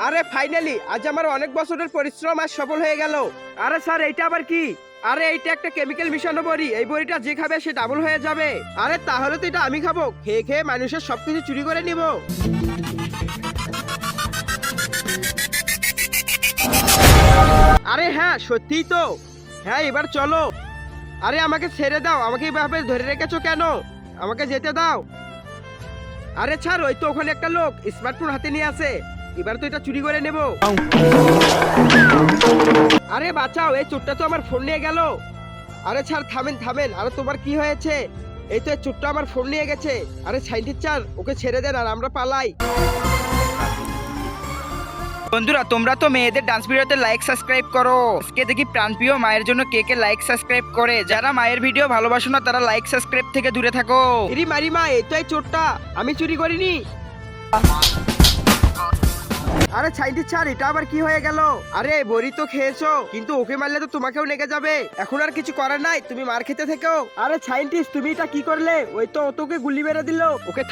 আরে ফাইনালি আজ আমার অনেক বছরের পরিশ্রম আজ সফল হয়ে গেল। আরে স্যার এইটা আবার কি? আরে এইটা একটা কেমিক্যাল মিশানো বড়ি, এই বড়িটা যে খাবে সে ডাবল হয়ে যাবে। আরে তাহলে তো এটা আমি খাবো, খেয়ে খেয়ে মানুষের সবকিছু চুরি করে নিব। আরে হ্যাঁ সত্যিই তো। হ্যাঁ এবার চলো। আরে আমাকে ছেড়ে দাও, আমাকে এইভাবে ধরে রেখেছো কেন? আমাকে যেতে দাও। আরে ছাড়, ওই তো ওখানে একটা লোক স্মার্টফোন হাতে নিয়ে আছে, এবার তো এটা চুরি করে নেব। আরে বাঁচাও, এই চোরটা তো আমার ফোন নিয়ে গেল। আরে ছাড়, থামেন থামেন। আরে তোমার কি হয়েছে? এই তো এই চোরটা আমার ফোন নিয়ে গেছে। আরে সাইন্টিস্ট স্যার, ওকে ছেড়ে দেন আর আমরা পালাই। বন্ধুরা তোমরা তো মেয়েদের ডান্স ভিডিওতে লাইক সাবস্ক্রাইব করো, আজকে দেখি প্রাণপ্রিয় মায়ের জন্য কে কে লাইক সাবস্ক্রাইব করে। যারা মায়ের ভিডিও ভালোবাসো না তারা লাইক সাবস্ক্রাইব থেকে দূরে থাকো। এরি মারিমা, এই তো এই চোরটা, আমি চুরি করিনি। আরে সাইন্টিস্ট স্যার, এটা আবার কি হয়ে গেল? আরে বড়ি তো খেয়েছো, কিন্তু ওকে মারলে তো তোমাকেও লেগে যাবে। এখন আর কিছু করার নাই, তুমি মার খেতে থেকো। আরে সাইন্টিস্ট, তুমি এটা কি করলে? ওই তো তোকে গুলি মেরে দিল। ওকে